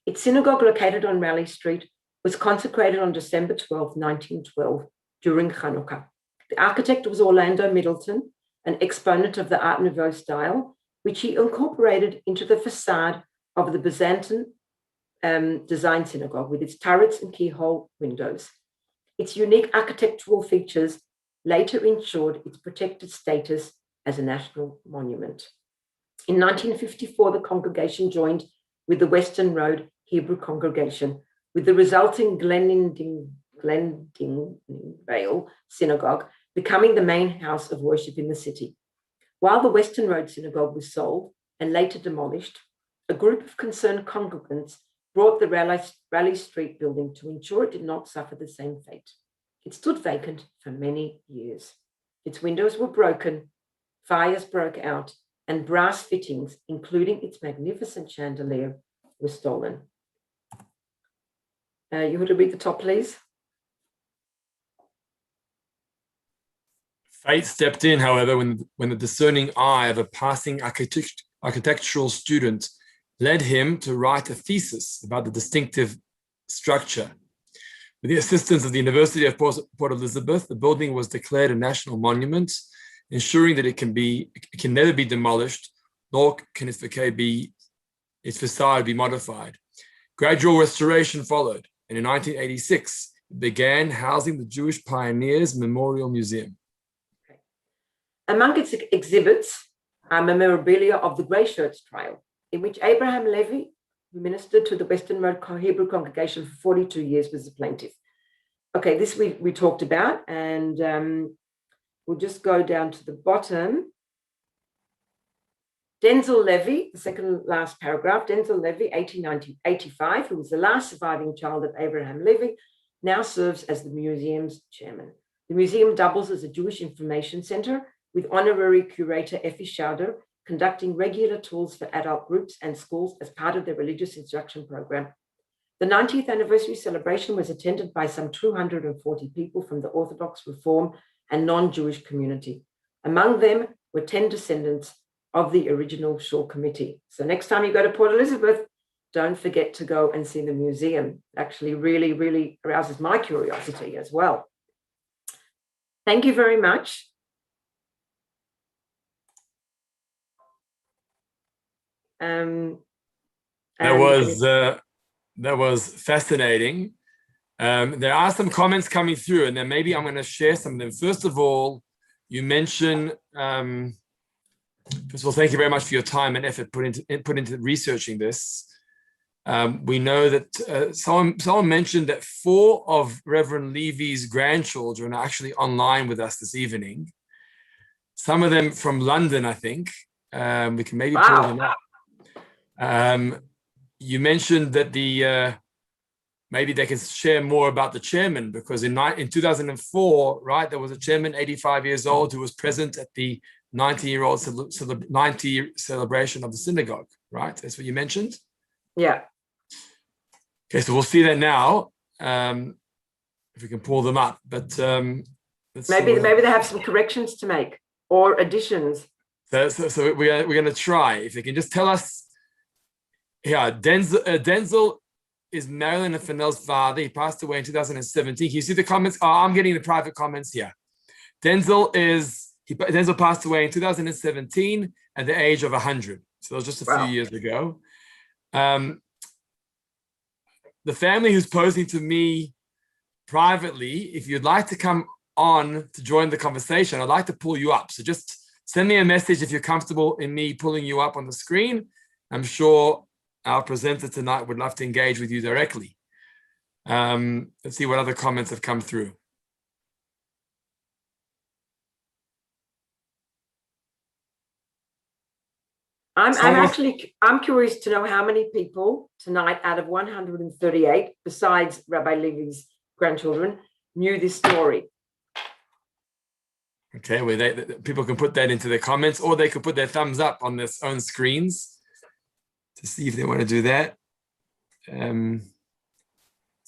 Its synagogue, located on Raleigh Street, was consecrated on December 12, 1912, during Hanukkah. The architect was Orlando Middleton, an exponent of the Art Nouveau style, which he incorporated into the facade of the Byzantine design synagogue with its turrets and keyhole windows. Its unique architectural features later ensured its protected status as a national monument. In 1954, the congregation joined with the Western Road Hebrew congregation, with the resulting Glendinvale Synagogue becoming the main house of worship in the city. While the Western Road Synagogue was sold and later demolished, a group of concerned congregants brought the Raleigh Street building to ensure it did not suffer the same fate. It stood vacant for many years. Its windows were broken, fires broke out, and brass fittings, including its magnificent chandelier, were stolen. You want to read the top, please? Fate stepped in, however, when the discerning eye of a passing architectural student led him to write a thesis about the distinctive structure. With the assistance of the University of Port Elizabeth, the building was declared a national monument, ensuring that it can never be demolished, nor can its facade be modified. Gradual restoration followed, and in 1986, it began housing the Jewish Pioneers Memorial Museum. Among its exhibits are memorabilia of the Grey Shirts trial, in which Abraham Levy, who ministered to the Western Road Hebrew congregation for 42 years, was the plaintiff. Okay, this we talked about, and we'll just go down to the bottom. Denzel Levy, the second last paragraph, Denzel Levy, 1885, who was the last surviving child of Abraham Levy, now serves as the museum's chairman. The museum doubles as a Jewish information center, with honorary curator Effie Schauder conducting regular tours for adult groups and schools as part of their religious instruction program. The 90th anniversary celebration was attended by some 240 people from the Orthodox, Reform, and non-Jewish community. Among them were 10 descendants of the original Shul committee. So next time you go to Port Elizabeth, don't forget to go and see the museum. It actually really, really arouses my curiosity as well. Thank you very much. That was fascinating. There are some comments coming through, and then maybe I'm going to share some of them. First of all, you mentioned, first of all, thank you very much for your time and effort put into researching this. We know that someone mentioned that 4 of Reverend Levy's grandchildren are actually online with us this evening. Some of them from London, I think. We can maybe pull them up. You mentioned that maybe they can share more about the chairman, because in 2004, right, there was a chairman, 85 years old, who was present at the 90 celebration of the synagogue, right? That's what you mentioned? Yeah. Okay, so we'll see that now, if we can pull them up. But maybe they have some corrections to make or additions. So we're going to try. If they can just tell us. Yeah, Denzel is Marilyn and Fennell's father. He passed away in 2017. Can you see the comments? Oh, I'm getting the private comments here. Denzel passed away in 2017 at the age of 100. So that was just a few years ago. The family who's posing to me privately, if you'd like to come on to join the conversation, I'd like to pull you up. So just send me a message if you're comfortable in me pulling you up on the screen. I'm sure our presenter tonight would love to engage with you directly. Let's see what other comments have come through. I'm curious to know how many people tonight out of 138, besides Rabbi Levy's grandchildren, knew this story. Okay, well, people can put that into their comments, or they could put their thumbs up on their own screens to see if they want to do that.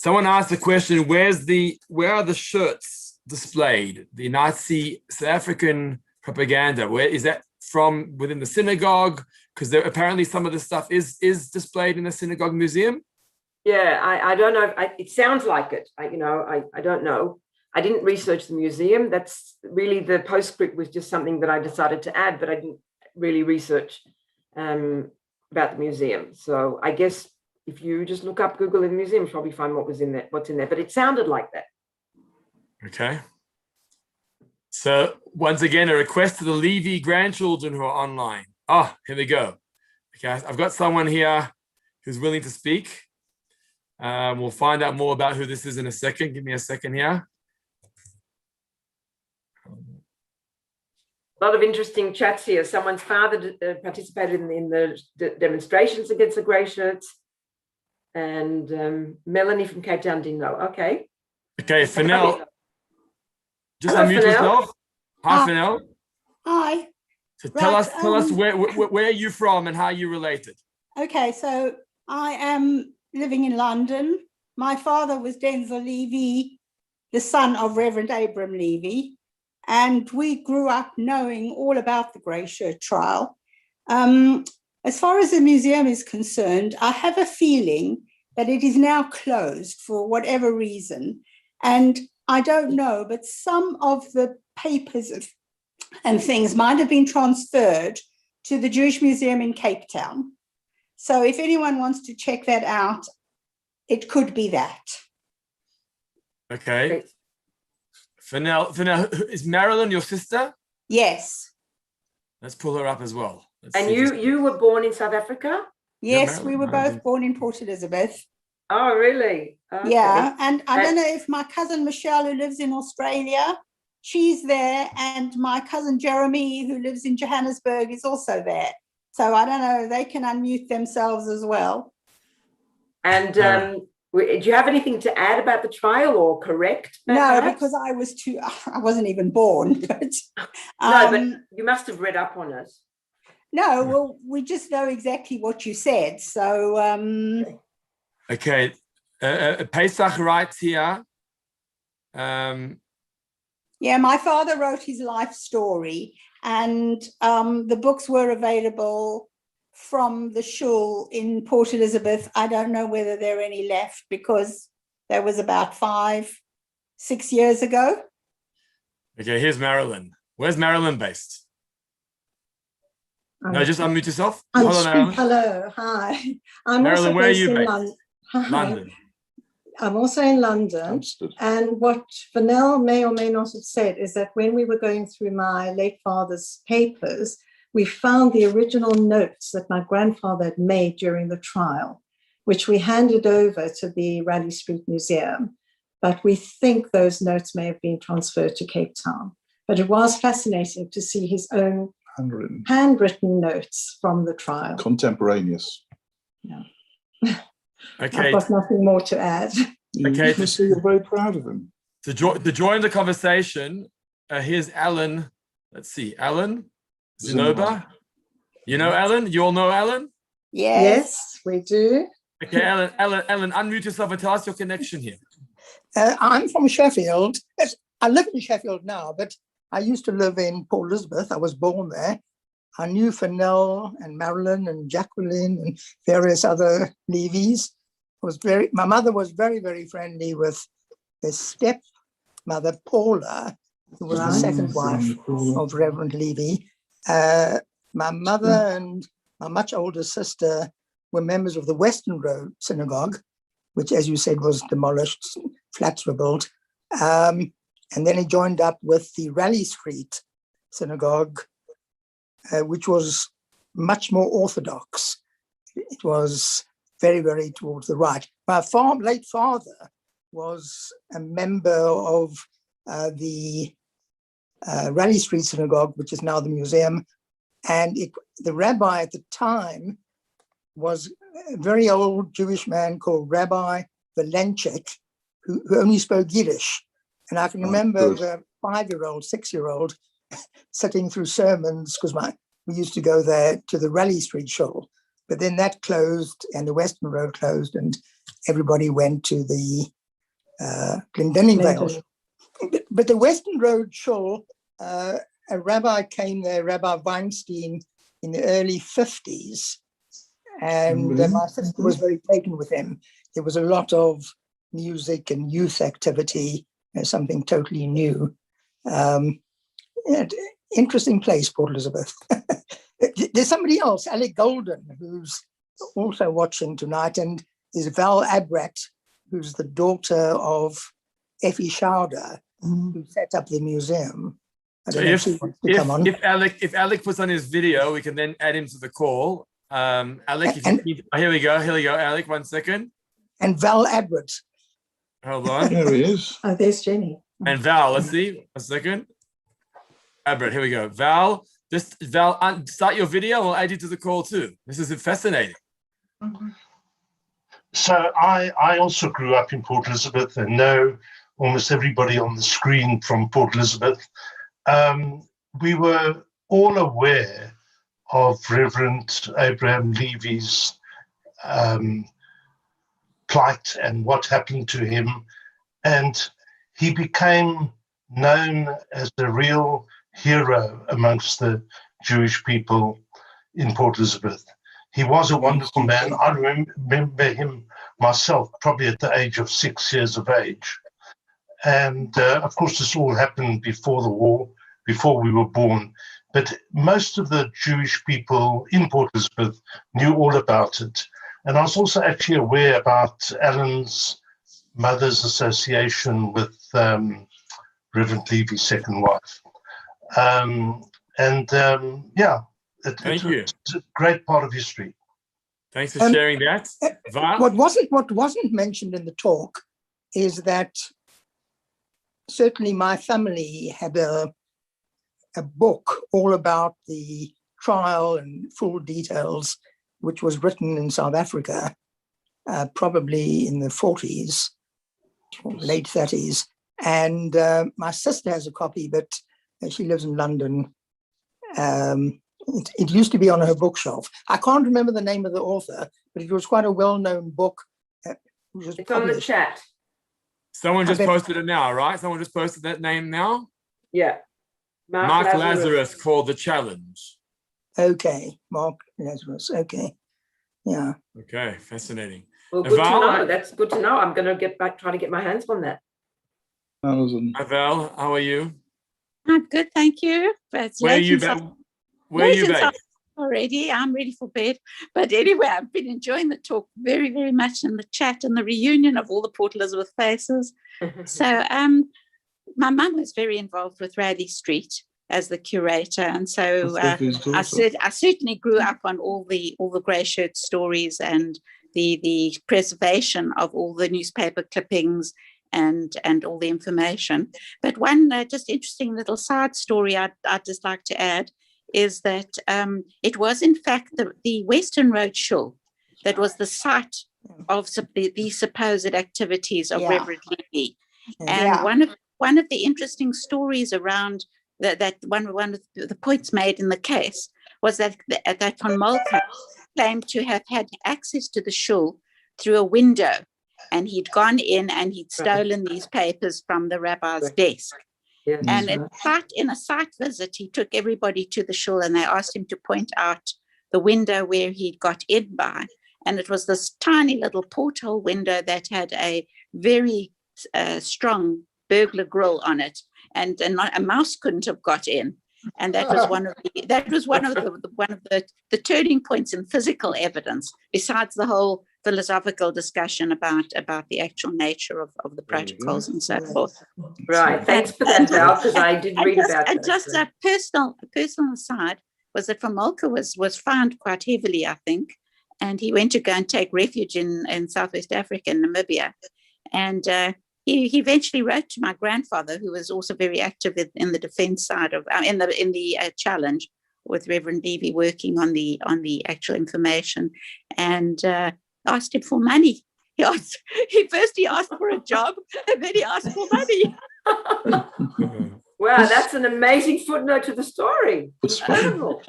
Someone asked the question, where are the shirts displayed? The Nazi South African propaganda. Where is that from? Within the synagogue? Because apparently some of the stuff is displayed in the synagogue museum. Yeah, I don't know. It sounds like it. I don't know. I didn't research the museum. That's really, the postscript was just something that I decided to add, but I didn't really research about the museum. So I guess if you just look up Google in the museum, you'll probably find what's in there. But it sounded like that. Okay. So once again, a request to the Levy grandchildren who are online. Oh, here we go. Okay, I've got someone here who's willing to speak. We'll find out more about who this is in a second. Give me a second here. A lot of interesting chats here. Someone's father participated in the demonstrations against the grey shirts. And Melanie from Cape Town didn't know. Okay. Okay, Fennel. Just Hello, unmute Fennel. yourself. Hi, Fennel. Hi. So tell us where you're from and how you related. Okay, so I am living in London. My father was Denzel Levy, the son of Reverend Abram Levy, and we grew up knowing all about the grey shirt trial. As far as the museum is concerned, I have a feeling that it is now closed for whatever reason. And I don't know, but some of the papers and things might have been transferred to the Jewish Museum in Cape Town. So if anyone wants to check that out, it could be that. Okay. Fennel, is Marilyn your sister? Yes. Let's pull her up as well. And you were born in South Africa? Yes, we were both born in Port Elizabeth. Oh, really? Okay. Yeah, and I don't know if my cousin Michelle, who lives in Australia, she's there, and my cousin Jeremy, who lives in Johannesburg, is also there. So I don't know, they can unmute themselves as well. And do you have anything to add about the trial or correct? No, because I wasn't even born. But, no, but you must have read up on it. No, well, we just know exactly what you said. So, okay. Pesach writes here. Yeah, my father wrote his life story, and the books were available from the shul in Port Elizabeth. I don't know whether there are any left because that was about 5-6 years ago. Okay, here's Marilyn. Where's Marilyn based? No, just unmute yourself. Hello, hi. I'm Marilyn, also where are based you in based? London. I'm also in London. And what Fennel may or may not have said is that when we were going through my late father's papers, we found the original notes that my grandfather had made during the trial, which we handed over to the Raleigh Street Museum. But we think those notes may have been transferred to Cape Town. But it was fascinating to see his own handwritten notes from the trial. Contemporaneous. Yeah. Okay. I've got nothing more to add. Okay. You see, you're very proud of him. To join the conversation, here's Alan. Let's see, Alan Zinoba. You know Alan? You all know Alan? Yes, we do. Okay, Alan, unmute yourself and tell us your connection here. I'm from Sheffield. I live in Sheffield now, but I used to live in Port Elizabeth. I was born there. I knew Fennel and Marilyn and Jacqueline and various other Levies. My mother was very, very friendly with their stepmother, Paula, who was the second wife of Reverend Levy. My mother and my much older sister were members of the Western Road Synagogue, which, as you said, was demolished, flats were built. And then he joined up with the Raleigh Street Synagogue, which was much more orthodox. It was very, very towards the right. My late father was a member of the Raleigh Street Synagogue, which is now the museum. And the rabbi at the time was a very old Jewish man called Rabbi Valenchik, who only spoke Yiddish. And I can remember as a 5-year-old, 6-year-old sitting through sermons, because we used to go there to the Raleigh Street shul. But then that closed and the Western Road closed and everybody went to the Glendinning Vale. But the Western Road Shul, a rabbi came there, Rabbi Weinstein, in the early 50s. And my sister was very taken with him. There was a lot of music and youth activity, something totally new. Interesting place, Port Elizabeth. There's somebody else, Alec Golden, who's also watching tonight, and is Val Abrat, who's the daughter of Effie Schauder, who set up the museum. I don't know if she wants to come on. If Alec puts on his video, we can then add him to the call. Alec, here we go, Alec, 1 second. And Val Abrat. Hold on. There he is. Oh, there's Jenny. And Val, let's see, 1 second. Abrat, here we go. Val, start your video. We'll add you to the call too. This is fascinating. So I also grew up in Port Elizabeth and know almost everybody on the screen from Port Elizabeth. We were all aware of Reverend Abraham Levy's plight and what happened to him. And he became known as a real hero amongst the Jewish people in Port Elizabeth. He was a wonderful man. I remember him myself, probably at the age of 6 years of age. And of course, this all happened before the war, before we were born. But most of the Jewish people in Port Elizabeth knew all about it. And I was also actually aware about Alan's mother's association with Reverend Levy's second wife. It's a great part of history. Thanks for sharing that. What wasn't mentioned in the talk is that certainly my family had a book all about the trial and full details, which was written in South Africa, probably in the 40s, late 30s. And my sister has a copy, but she lives in London. It used to be on her bookshelf. I can't remember the name of the author, but it was quite a well-known book. It's on the chat. Someone just posted it now, right? Someone just posted that name now? Yeah. Mark Lazarus called The Challenge. Okay, Mark Lazarus. Okay, yeah. Okay, fascinating. Well, good to know. That's good to know. I'm going to try to get my hands on that. Hi, Val. How are you? I'm good, thank you. Where are you based? Already, I'm ready for bed. But anyway, I've been enjoying the talk very, very much, and the chat and the reunion of all the Port Elizabeth faces. So, my mum was very involved with Raleigh Street as the curator, and so I certainly grew up on all the grey shirt stories and the preservation of all the newspaper clippings and all the information. But one just interesting little side story I'd just like to add is that it was in fact the Western Road Shul that was the site of the supposed activities of Reverend Levy. And one of the interesting stories around that one of the points made in the case was that von Moltke claimed to have had access to the shul through a window, and he'd gone in and he'd stolen these papers from the rabbi's desk. Yes. And in a site visit, he took everybody to the shul and they asked him to point out the window where he'd got in by. And it was this tiny little porthole window that had a very strong burglar grill on it, and not a mouse couldn't have got in. And that was one of the turning points in physical evidence, besides the whole philosophical discussion about the actual nature of the protocols and so forth. Right. Thanks for that, Val, because I did read about that. And just a personal aside was that von Moltke was found quite heavily, I think, and he went to go and take refuge in Southwest Africa, in Namibia, and he eventually wrote to my grandfather, who was also very active in the defense side of in the challenge with Reverend Levy, working on the actual information, and asked him for money. He asked for a job, and then he asked for money. Wow, that's an amazing footnote to the story. Incredible.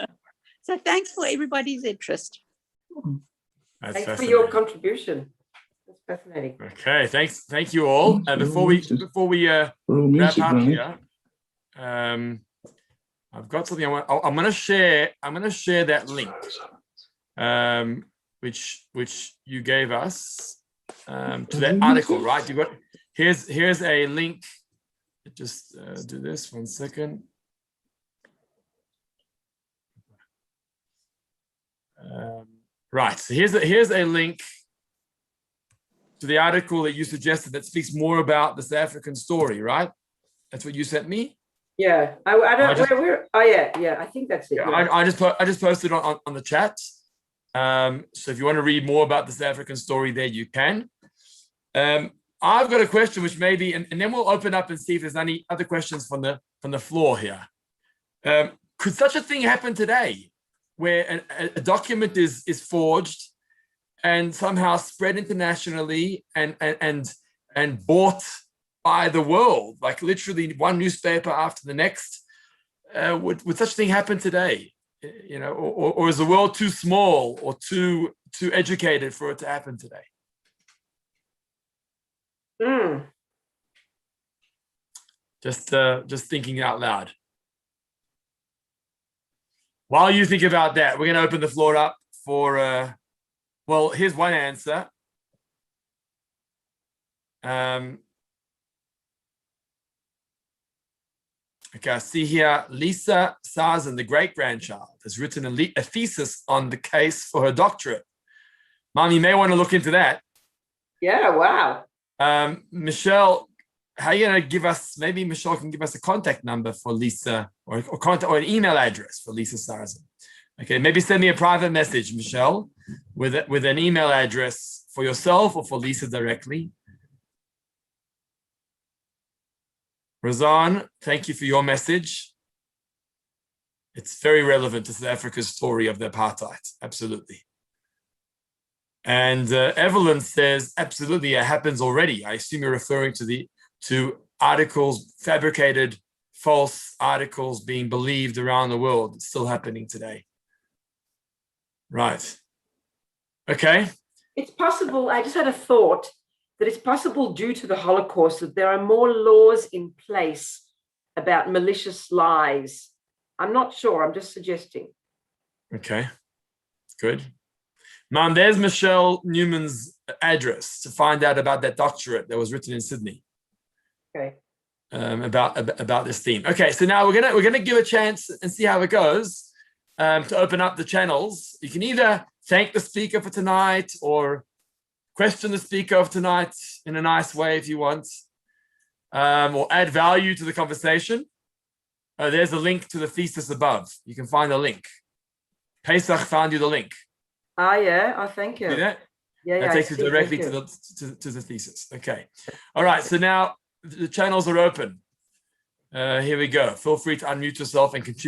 So thanks for everybody's interest. Thanks for your contribution. That's fascinating. Okay, thank you all. And before we We're all wrap muted, up Ronnie. here, I've got something I'm going to share. I'm going to share that link, which you gave us to that article, right? You got here's a link. Just do this 1 second. Right. So here's a link to the article that you suggested that speaks more about the South African story, right? That's what you sent me. Yeah, I don't. Where? Oh yeah. I think that's it. Yeah, Yeah. I just posted on the chat. So if you want to read more about the South African story, there you can. I've got a question, which maybe, and then we'll open up and see if there's any other questions from the floor here. Could such a thing happen today, where a document is forged and somehow spread internationally and bought by the world, like literally one newspaper after the next? Would such a thing happen today? You know, or is the world too small or too educated for it to happen today? Just thinking out loud. While you think about that, we're going to open the floor up for. Well, here's one answer. Okay, I see here Lisa Sarzen, the great-grandchild, has written a thesis on the case for her doctorate. Mom, you may want to look into that. Yeah, wow. Michelle, how are you going to give us, maybe Michelle can give us a contact number for Lisa or an email address for Lisa Sarzen. Okay, maybe send me a private message, Michelle, with an email address for yourself or for Lisa directly. Razan, thank you for your message. It's very relevant to South Africa's story of the apartheid, absolutely. And Evelyn says, absolutely, it happens already. I assume you're referring to articles, fabricated, false articles being believed around the world. It's still happening today. Right. Okay. It's possible. I just had a thought that it's possible due to the Holocaust that there are more laws in place about malicious lies. I'm not sure. I'm just suggesting. Okay. Good. Mom, there's Michelle Newman's address to find out about that doctorate that was written in Sydney. Okay. About this theme. Okay, so now we're gonna give a chance and see how it goes to open up the channels. You can either thank the speaker for tonight or question the speaker of tonight in a nice way if you want, or add value to the conversation. There's a link to the thesis above. You can find the link. Pesach found you the link. Yeah. Oh, thank you. See that? Yeah. That takes you directly to the thesis. Okay. All right. So now the channels are open. Here we go. Feel free to unmute yourself and contribute.